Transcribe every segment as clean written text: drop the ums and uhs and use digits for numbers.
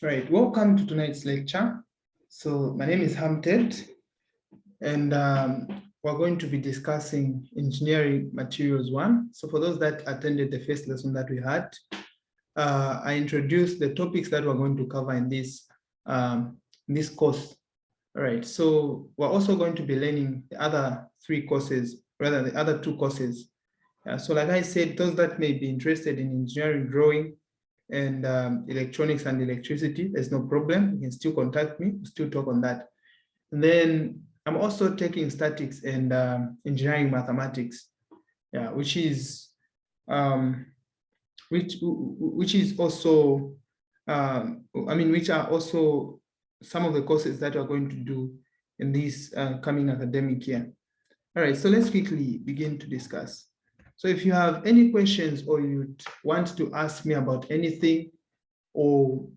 Right, welcome to tonight's lecture. So my name is Hamted, and we're going to be discussing engineering materials 1. So for those that attended the first lesson that we had, I introduced the topics that we're going to cover in this course. All right, so we're also going to be learning the other 3 courses, rather the other 2 courses. So like I said, those that may be interested in engineering drawing and electronics and electricity, there's no problem. You can still contact me, still talk on that. And then I'm also taking statics and engineering mathematics, yeah, which is also which are also some of the courses that we're going to do in this coming academic year. All right, so let's quickly begin to discuss. So if you have any questions or you want to ask me about anything, or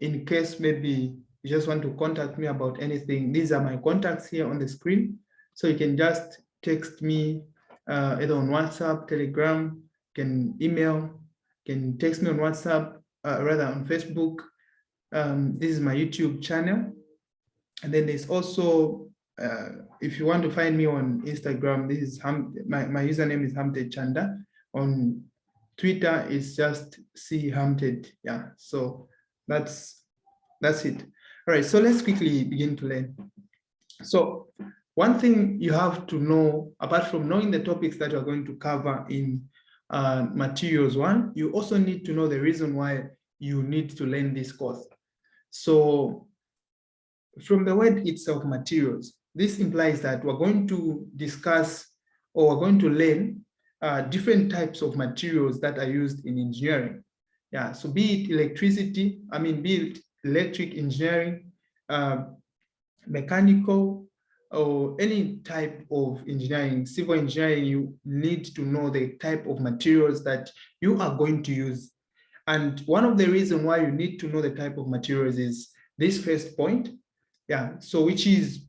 in case maybe you just want to contact me about anything, these are my contacts here on the screen. So you can just text me either on WhatsApp, Telegram, can email, can text me on WhatsApp, rather on Facebook. This is my YouTube channel. And then there's also, if you want to find me on Instagram, this is my username is Hamted Chanda. On Twitter is just Hamted. Yeah, so that's it. All right, so let's quickly begin to learn. So one thing you have to know, apart from knowing the topics that you're going to cover in materials 1, you also need to know the reason why you need to learn this course. So from the word itself, materials, this implies that we're going to discuss, or we're going to learn different types of materials that are used in engineering. Yeah, so be it electricity, be it electric engineering, mechanical, or any type of engineering, civil engineering, you need to know the type of materials that you are going to use. And one of the reasons why you need to know the type of materials is this first point. Yeah, so which is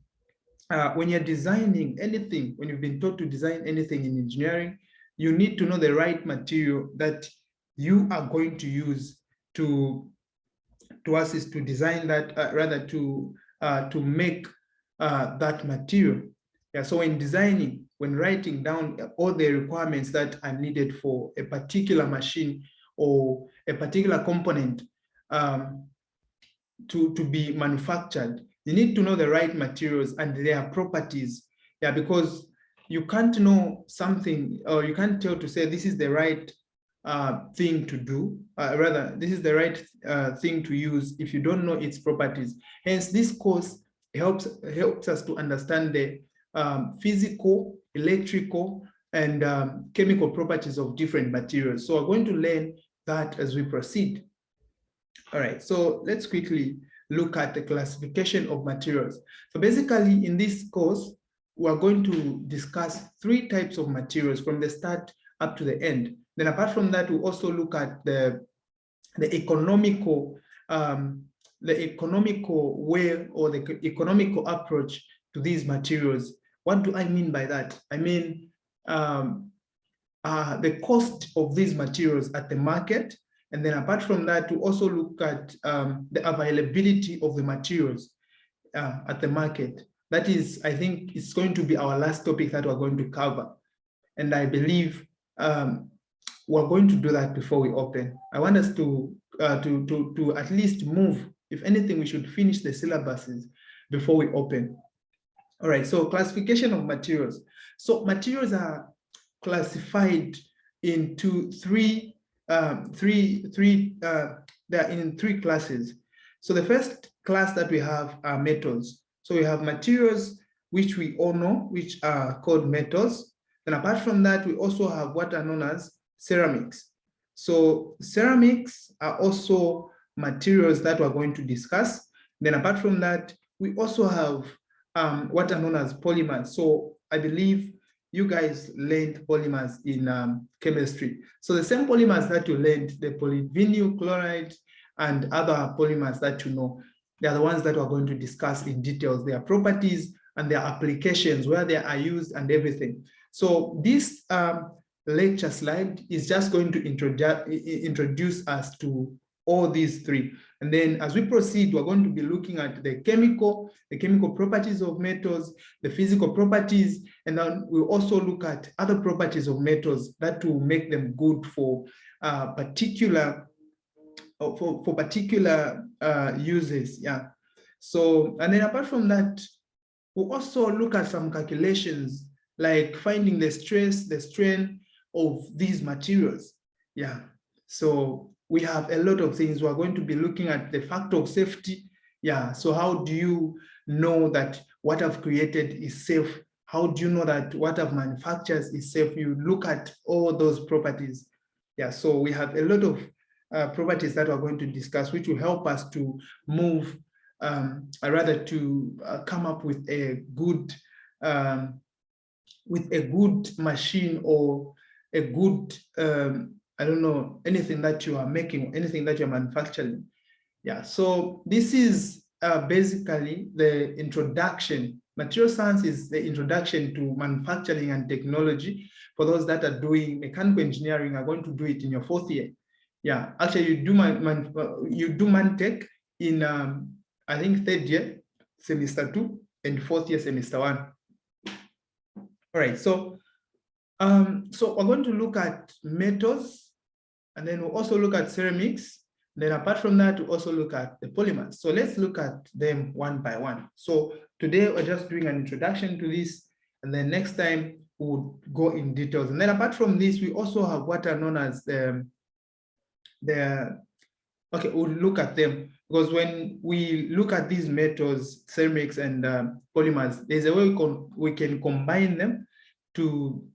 when you're designing anything, when you've been taught to design anything in engineering, you need to know the right material that you are going to use to assist to design that, rather to make that material. Yeah, so when designing, when writing down all the requirements that are needed for a particular machine or a particular component to be manufactured, you need to know the right materials and their properties. Yeah, because you can't know something, or you can't tell to say this is the right thing to do, rather this is the right thing to use if you don't know its properties. Hence, this course helps us to understand the physical, electrical, and chemical properties of different materials. So we're going to learn that as we proceed. All right, so let's quickly look at the classification of materials. So basically, in this course, we're going to discuss 3 types of materials from the start up to the end. Then apart from that, we'll also look at the economical way, or the economical approach to these materials. What do I mean by that? I mean the cost of these materials at the market. And then apart from that, we also look at the availability of the materials at the market. That is, I think, it's going to be our last topic that we're going to cover. And I believe we're going to do that before we open. I want us to at least move. If anything, we should finish the syllabuses before we open. All right, so classification of materials. So materials are classified into they're in 3 classes. So the first class that we have are metals. So we have materials which we all know, which are called metals. And apart from that, we also have what are known as ceramics. So ceramics are also materials that we're going to discuss. Then apart from that, we also have what are known as polymers. So I believe you guys learned polymers in chemistry. So the same polymers that you learned, the polyvinyl chloride and other polymers that you know, they are the ones that we're going to discuss in details, their properties and their applications, where they are used and everything. So this lecture slide is just going to introduce us to all these three. And then as we proceed, we're going to be looking at the chemical properties of metals, the physical properties, and then we'll also look at other properties of metals that will make them good for particular uses. Yeah. So, and then apart from that, we'll also look at some calculations like finding the stress, the strain of these materials. Yeah. So we have a lot of things. We're going to be looking at the factor of safety. Yeah. So how do you know that what I've created is safe? How do you know that what I've manufactured is safe? You look at all those properties. Yeah. So we have a lot of properties that we're going to discuss, which will help us to move, rather to come up with a good machine or a good, I don't know, anything that you are making, anything that you're manufacturing. Yeah, so this is basically the introduction. Material science is the introduction to manufacturing and technology. For those that are doing mechanical engineering, are going to do it in your 4th year. Yeah, actually you do ManTech in I think 3rd year, semester 2, and 4th year, semester 1. All right, so so we're going to look at metals, and then we'll also look at ceramics. Then apart from that, we'll also look at the polymers. So let's look at them one by one. So today we're just doing an introduction to this, and then next time we'll go in details. And then apart from this, we also have what are known as okay, we'll look at them, because when we look at these metals, ceramics and polymers, there's a way we can combine them to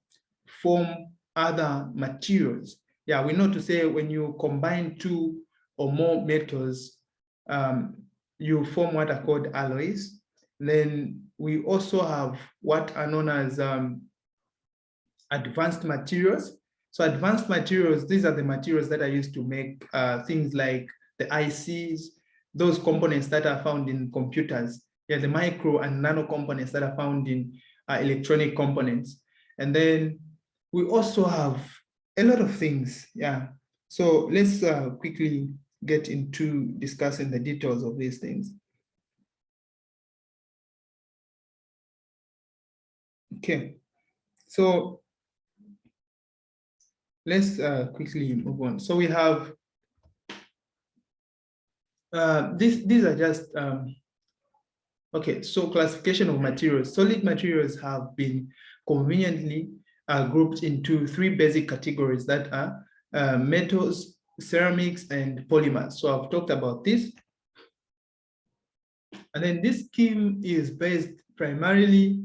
form other materials. Yeah, we know to say when you combine 2 or more metals, you form what are called alloys. Then we also have what are known as advanced materials. So advanced materials, these are the materials that are used to make things like the ICs, those components that are found in computers. Yeah, the micro and nano components that are found in electronic components. And then we also have a lot of things. Yeah. So let's quickly get into discussing the details of these things. Okay. So let's quickly move on. So we have these are just okay. So classification of materials. Solid materials have been conveniently grouped into 3 basic categories that are metals, ceramics, and polymers. So I've talked about this. And then this scheme is based primarily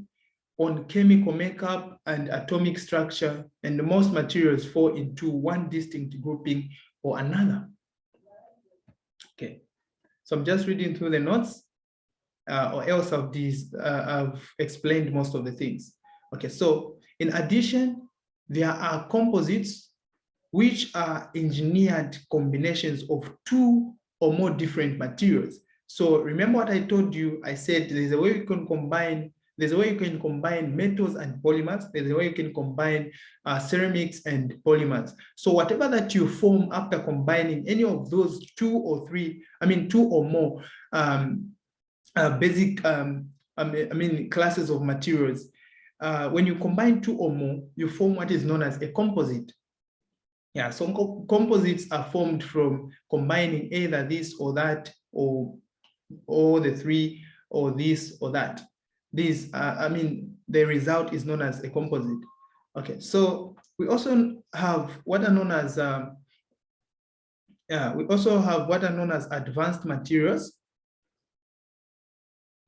on chemical makeup and atomic structure, and most materials fall into one distinct grouping or another. Okay, so I'm just reading through the notes, or else I've explained most of the things. Okay, so in addition, there are composites, which are engineered combinations of 2 or more different materials. So remember what I told you, I said there's a way you can combine metals and polymers. There's a way you can combine ceramics and polymers. So whatever that you form after combining any of those 2 or 3, I mean 2 or more basic classes of materials, when you combine 2 or more, you form what is known as a composite. Yeah, so composites are formed from combining either this or that, or the 3, or this or that. These, the result is known as a composite. Okay, so we also have what are known as advanced materials.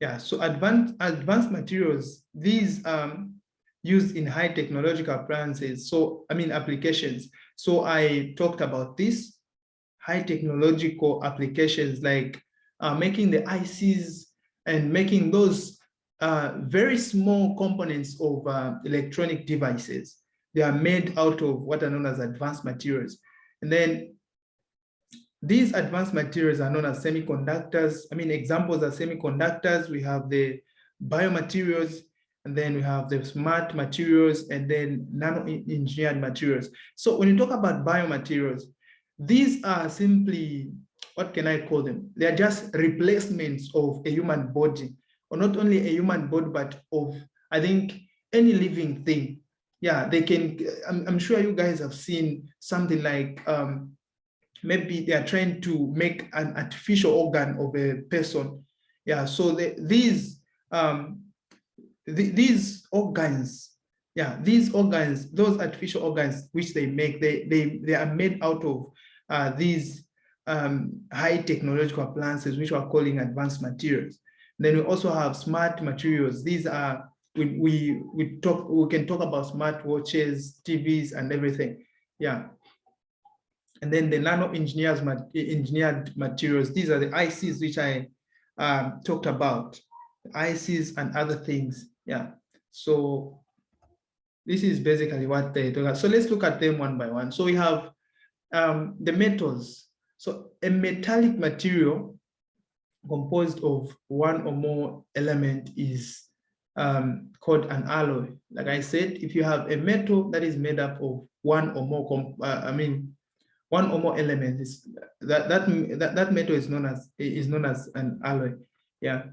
Yeah, so advanced materials, these used in high technological appliances. So applications. So I talked about this high technological applications, like making the ICs and making those very small components of electronic devices. They are made out of what are known as advanced materials. And then these advanced materials are known as semiconductors. Examples are semiconductors. We have the biomaterials, and then we have the smart materials, and then nano-engineered materials. So when you talk about biomaterials, These are simply, what can I call them? They are just replacements of a human body, or not only a human body, but of, I think, any living thing. Yeah, they can, I'm sure you guys have seen something like, maybe they are trying to make an artificial organ of a person. Yeah, so these organs, yeah, these organs, those artificial organs which they make, they are made out of these high technological appliances, which we're calling advanced materials. Then we also have smart materials. These are, we can talk about smart watches, TVs, and everything. Yeah. And then the engineered materials, these are the ICs which I talked about, ICs and other things. Yeah. So this is basically what they talk about. So let's look at them one by one. So we have the metals. So a metallic material composed of one or more element is called an alloy. Like I said, if you have a metal that is made up of one or more, one or more elements, that metal is known as an alloy. Yeah.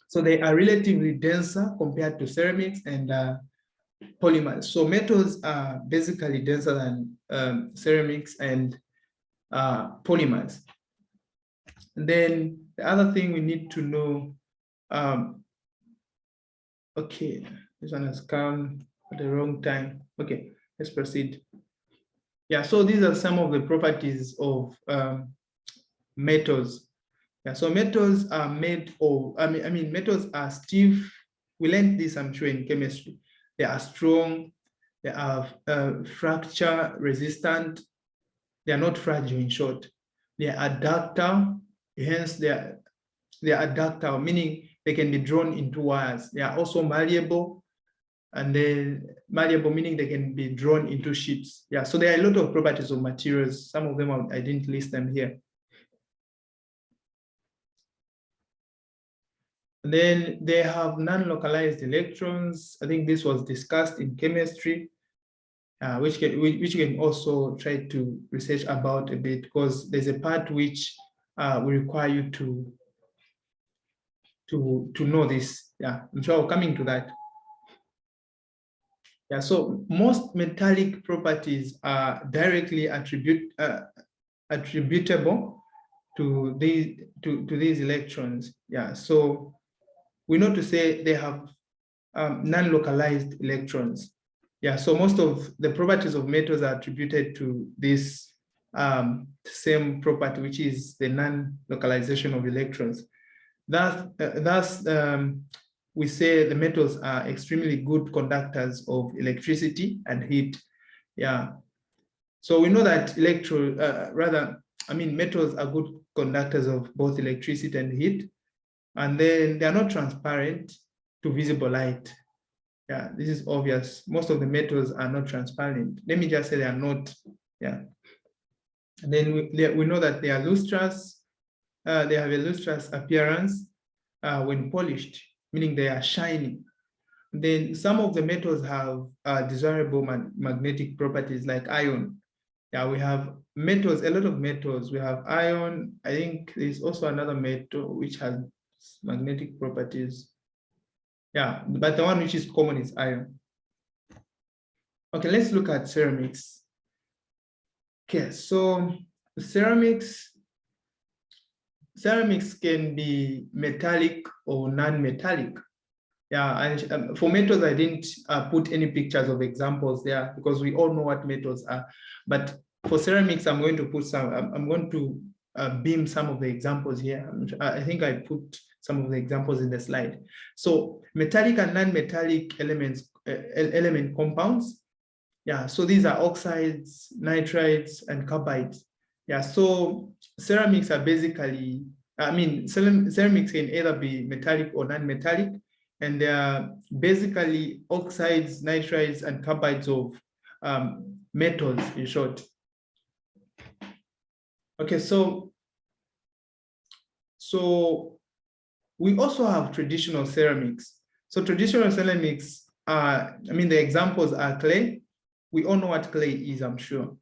So they are relatively denser compared to ceramics and polymers. So metals are basically denser than ceramics and polymers. And then the other thing we need to know, okay, this one has come at the wrong time. Okay, let's proceed. Yeah, so these are some of the properties of metals. Yeah, so metals are made of, metals are stiff. We learned this, I'm sure, in chemistry. They are strong, they are fracture resistant, they are not fragile, in short. They are ductile, hence they are ductile, meaning they can be drawn into wires. They are also malleable, and then malleable meaning they can be drawn into sheets. Yeah, so there are a lot of properties of materials. Some of them I didn't list them here. Then they have non-localized electrons. I think this was discussed in chemistry, which you can also try to research about a bit, because there's a part which will require you to know this. Yeah, I'm sure I'll coming to that. Yeah, so most metallic properties are directly attributable to these electrons. Yeah, so we know to say they have non-localized electrons. Yeah, so most of the properties of metals are attributed to this same property, which is the non-localization of electrons. Thus, we say the metals are extremely good conductors of electricity and heat. Yeah, so we know that metals are good conductors of both electricity and heat, and then they are not transparent to visible light. Yeah, this is obvious. Most of the metals are not transparent. Let me just say they are not. Yeah. And then we know that they are lustrous. They have a lustrous appearance when polished, meaning they are shiny. Then some of the metals have desirable magnetic properties like iron. Yeah, we have metals, a lot of metals. We have iron. I think there's also another metal which has magnetic properties. Yeah, but the one which is common is iron. Okay, let's look at ceramics. Okay, so ceramics can be metallic or non-metallic. Yeah, and for metals, I didn't put any pictures of examples there because we all know what metals are. But for ceramics, I'm going to put some, I'm going to beam some of the examples here. I think I put some of the examples in the slide. So metallic and non-metallic element compounds. Yeah, so these are oxides, nitrides, and carbides. Yeah, so ceramics are basically, ceramics can either be metallic or non-metallic, and they are basically oxides, nitrides, and carbides of metals, in short. Okay, so we also have traditional ceramics. So traditional ceramics are, the examples are clay. We all know what clay is, I'm sure.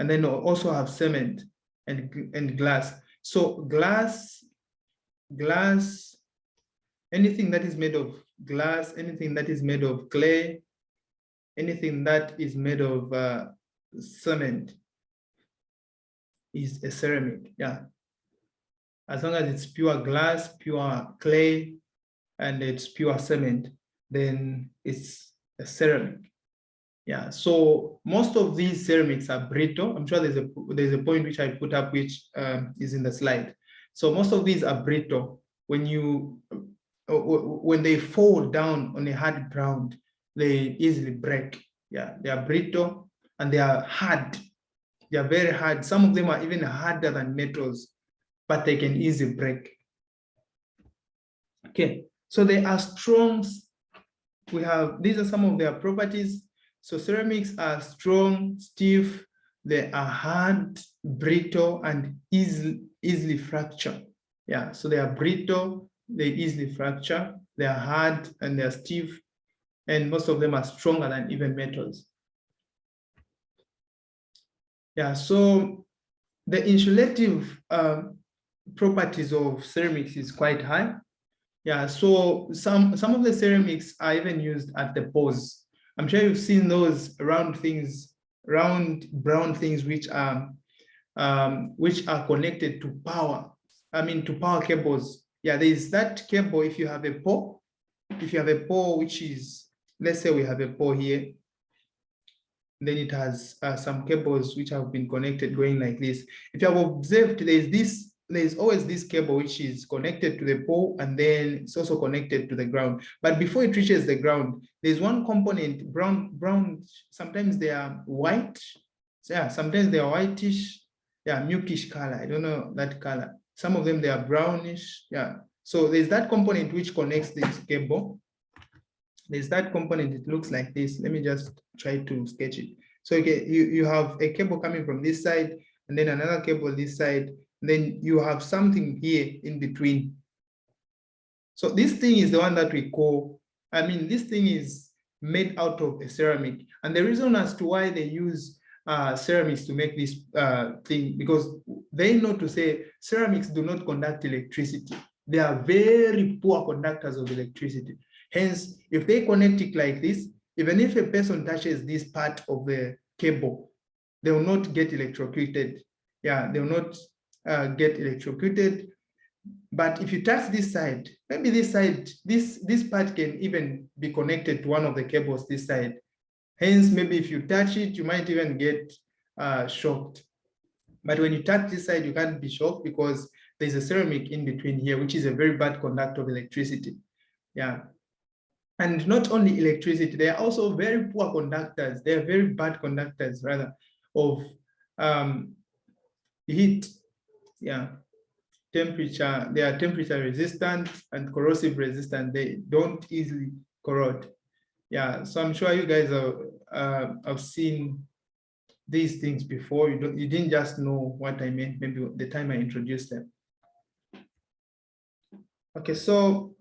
and then also have cement and glass. So glass, anything that is made of glass, anything that is made of clay, anything that is made of cement is a ceramic. Yeah, as long as it's pure glass, pure clay, and it's pure cement, then it's a ceramic. Yeah, so most of these ceramics are brittle. I'm sure there's a point which I put up, which is in the slide. So most of these are brittle. When they fall down on a hard ground, they easily break. Yeah, they are brittle and they are hard. They are very hard. Some of them are even harder than metals, but they can easily break. Okay, so they are strong. These are some of their properties. So ceramics are strong, stiff, they are hard, brittle, and easily fracture. Yeah, so they are brittle, they easily fracture, they are hard, and they are stiff, and most of them are stronger than even metals. Yeah, so the insulative properties of ceramics is quite high. Yeah, so some of the ceramics are even used at the pores. I'm sure you've seen those round brown things which are connected to power. To power cables. Yeah, there is that cable. If you have a pore, which is, let's say we have a pore here, then it has some cables which have been connected going like this. If you have observed, there's always this cable which is connected to the pole, and then it's also connected to the ground. But before it reaches the ground, there's one component, brown, sometimes they are white. So yeah, sometimes they are whitish, yeah, milkish color. I don't know that color. Some of them, they are brownish. Yeah. So there's that component which connects this cable. There's that component, it looks like this. Let me just try to sketch it. So okay, you have a cable coming from this side, and then another cable this side, and then you have something here in between. So this thing is the one that we call, this thing is made out of a ceramic. And the reason as to why they use ceramics to make this thing, because they know to say ceramics do not conduct electricity. They are very poor conductors of electricity. Hence, if they connect it like this, even if a person touches this part of the cable, they will not get electrocuted. Yeah, they will not get electrocuted. But if you touch this side, maybe this side, this part can even be connected to one of the cables this side. Hence, maybe if you touch it, you might even get shocked. But when you touch this side, you can't be shocked because there's a ceramic in between here, which is a very bad conductor of electricity. Yeah. And not only electricity, they are also very poor conductors. They are very bad conductors, rather, of heat. Yeah. Temperature, they are temperature resistant and corrosive resistant. They don't easily corrode. Yeah, so I'm sure you guys have seen these things before. You didn't just know what I meant maybe the time I introduced them. Okay, so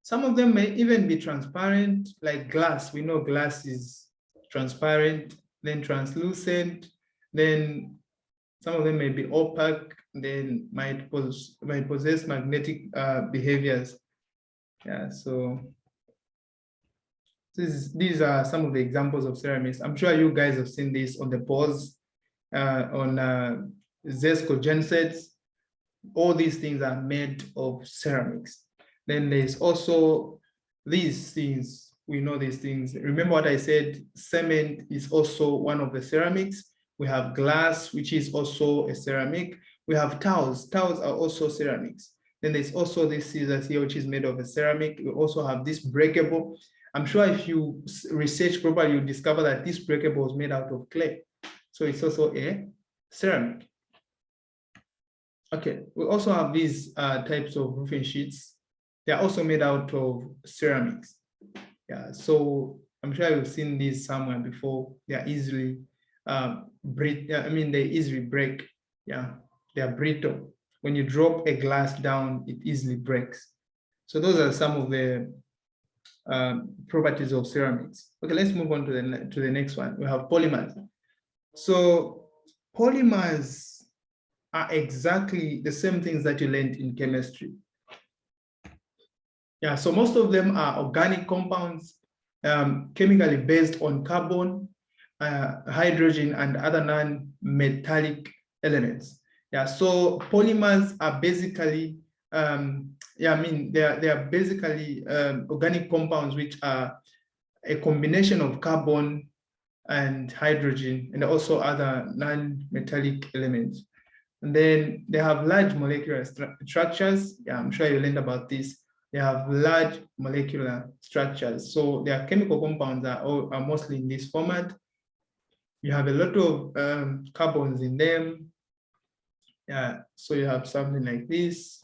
some of them may even be transparent, like glass. We know glass is transparent, then translucent, then some of them may be opaque, then might possess magnetic behaviors. Yeah, so these are some of the examples of ceramics. I'm sure you guys have seen this on the pores, on Zesco gensets. All these things are made of ceramics. Then there's also these things. We know these things. Remember what I said, cement is also one of the ceramics. We have glass, which is also a ceramic. We have tiles. Tiles are also ceramics. Then there's also this scissors here, which is made of a ceramic. We also have this breakable. I'm sure if you research properly, you discover that this breakable is made out of clay. So it's also a ceramic. Okay, we also have these types of roofing sheets. They are also made out of ceramics. Yeah, so I'm sure you've seen these somewhere before. They are easily they easily break. Yeah, they are brittle. When you drop a glass down, it easily breaks. So those are some of the properties of ceramics. Okay, let's move on to the next one. We have polymers. So polymers are exactly the same things that you learned in chemistry. Yeah, so most of them are organic compounds, chemically based on carbon, hydrogen, and other non-metallic elements. Yeah, so polymers are basically, they are basically organic compounds which are a combination of carbon and hydrogen and also other non-metallic elements. And then they have large molecular structures. Yeah, I'm sure you learned about this. They have large molecular structures. So their chemical compounds are mostly in this format. You have a lot of carbons in them. Yeah, so you have something like this.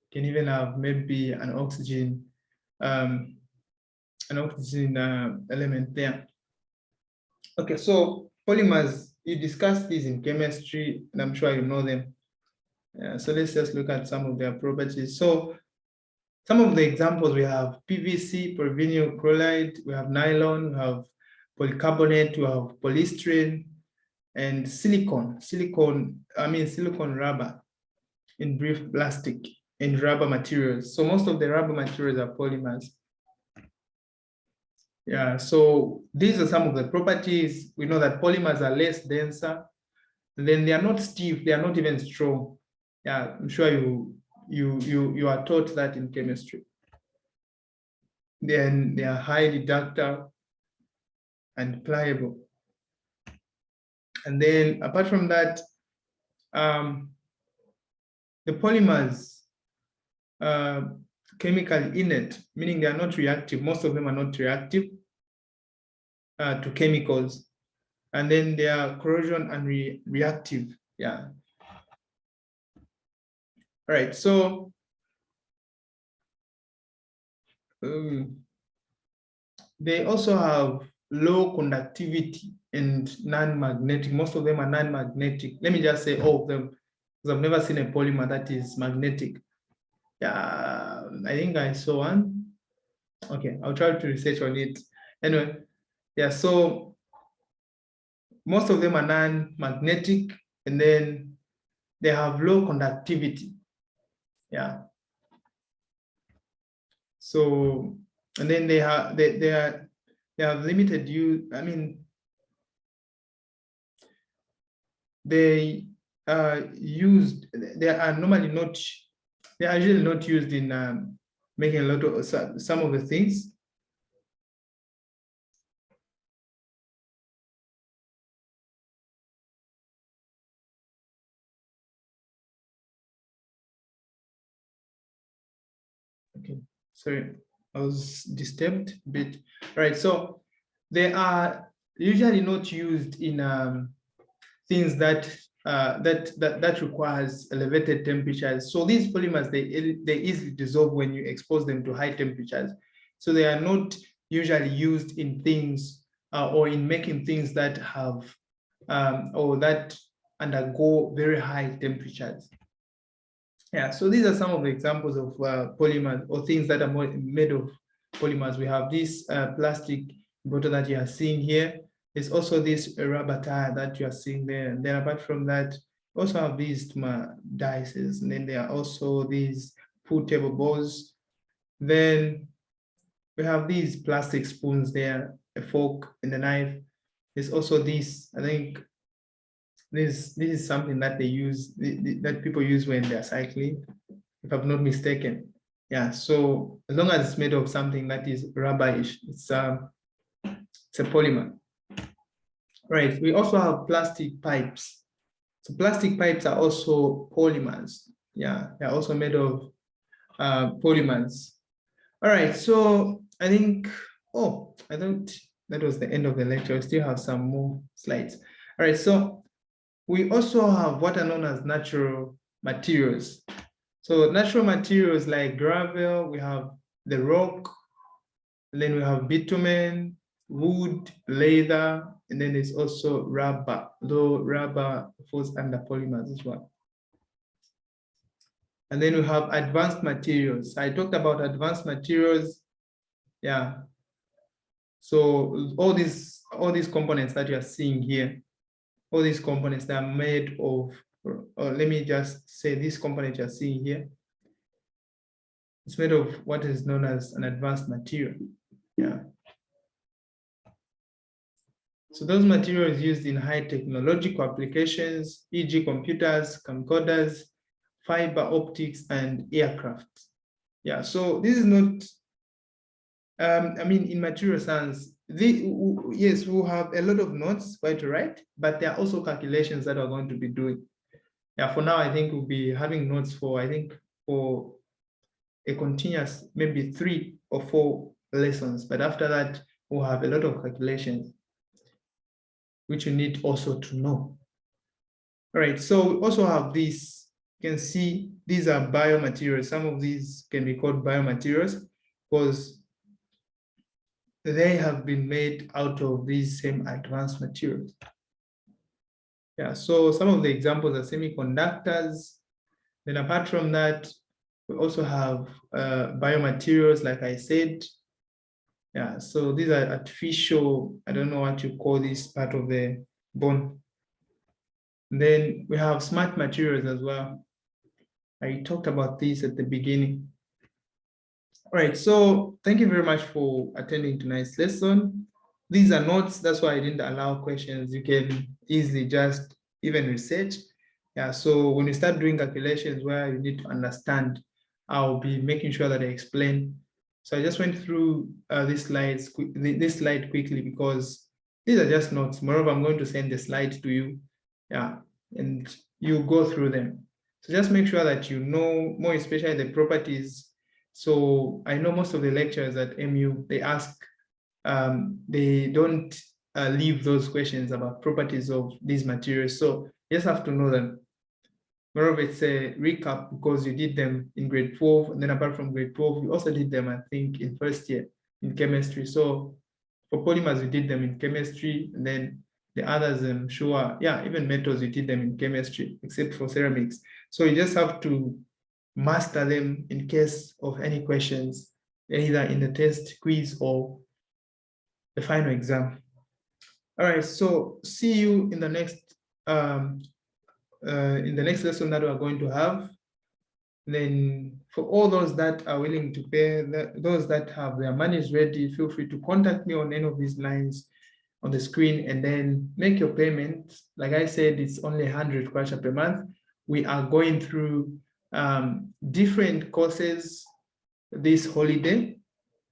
You can even have maybe an oxygen element there. Okay, so polymers, you discussed these in chemistry, and I'm sure you know them. So let's just look at some of their properties. So some of the examples, we have PVC, polyvinyl chloride, we have nylon, we have polycarbonate, we have polystyrene, and silicone rubber, in brief, plastic, and rubber materials. So most of the rubber materials are polymers. Yeah, so these are some of the properties. We know that polymers are less denser, and then they are not stiff, they are not even strong. Yeah, I'm sure you are taught that in chemistry. Then they are highly ductile and pliable. And then apart from that, the polymers chemically inert, meaning they are not reactive. Most of them are not reactive to chemicals. And then they are corrosion and reactive. Yeah. All right. So they also have low conductivity and non-magnetic. Most of them are non-magnetic. Let me just say all of them, because I've never seen a polymer that is magnetic. Yeah, I think I saw one. Okay, I'll try to research on it. Anyway, yeah, so most of them are non-magnetic, and then they have low conductivity. Yeah. So, and then they have limited use. I mean, they are used. They are normally not. They are usually not used in making a lot of some of the things. Okay, sorry, I was disturbed a bit. All right, so they are usually not used in things that requires elevated temperatures. So these polymers, they easily dissolve when you expose them to high temperatures. So they are not usually used in things or in making things that have or that undergo very high temperatures. Yeah, so these are some of the examples of polymers or things that are made of polymers. We have this plastic bottle that you are seeing here. There's also this rubber tire that you are seeing there. And then apart from that, we also have these dices. And then there are also these pool table balls. Then we have these plastic spoons there, a fork and a knife. There's also this, I think, this is something that they use, that people use when they're cycling, if I'm not mistaken. Yeah, so as long as it's made of something that is rubberish, it's a polymer. Right, we also have plastic pipes. So plastic pipes are also polymers. Yeah, they're also made of polymers. All right, so I think, I thought that was the end of the lecture. We still have some more slides. All right, so we also have what are known as natural materials. So natural materials like gravel, we have the rock, and then we have bitumen, wood, leather, and then there's also rubber, though rubber falls under polymers as well. And then we have advanced materials. I talked about advanced materials. Yeah. So all these components that you are seeing here, all these components that are made of, or let me just say this component you're seeing here, it's made of what is known as an advanced material. Yeah. So those materials used in high technological applications, e.g. computers, camcorders, fiber optics, and aircraft. Yeah, so this is not, I mean, in material science, yes, we'll have a lot of notes quite right, but there are also calculations that we're going to be doing. Yeah, for now, I think we'll be having notes for, I think, for a continuous, maybe 3 or 4 lessons, but after that, we'll have a lot of calculations, which you need also to know. All right, so we also have this, you can see these are biomaterials. Some of these can be called biomaterials because they have been made out of these same advanced materials. Yeah, so some of the examples are semiconductors. Then apart from that, we also have biomaterials, like I said. Yeah, so these are artificial, I don't know what you call this part of the bone. And then we have smart materials as well. I talked about this at the beginning. All right, so thank you very much for attending tonight's lesson. These are notes, that's why I didn't allow questions. You can easily just even research. Yeah, so when you start doing calculations where you need to understand, I'll be making sure that I explain. So I just went through this slide quickly because these are just notes. Moreover, I'm going to send the slide to you. Yeah, and you go through them. So just make sure that you know, more especially the properties. So I know most of the lecturers at MU, they ask, they don't leave those questions about properties of these materials. So you just have to know them. Moreover, it's a recap because you did them in grade 12, and then apart from grade 12, you also did them, I think, in first year in chemistry. So for polymers, we did them in chemistry, and then the others, I'm sure, yeah, even metals, we did them in chemistry, except for ceramics. So you just have to master them in case of any questions, either in the test, quiz, or the final exam. All right, so see you in the next lesson that we are going to have. Then for all those that are willing to pay, those that have their monies ready, feel free to contact me on any of these lines on the screen and then make your payment. Like I said, it's only 100 kwacha per month. We are going through different courses this holiday.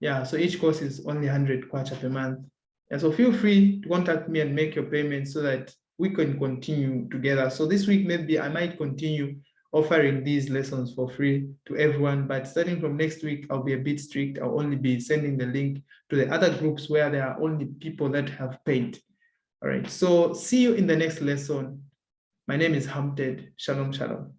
Yeah, so each course is only 100 kwacha per month. And so feel free to contact me and make your payment so that we can continue together. So this week, maybe I might continue offering these lessons for free to everyone, but starting from next week, I'll be a bit strict. I'll only be sending the link to the other groups where there are only people that have paid. All right, so see you in the next lesson. My name is Hamted. Shalom, shalom.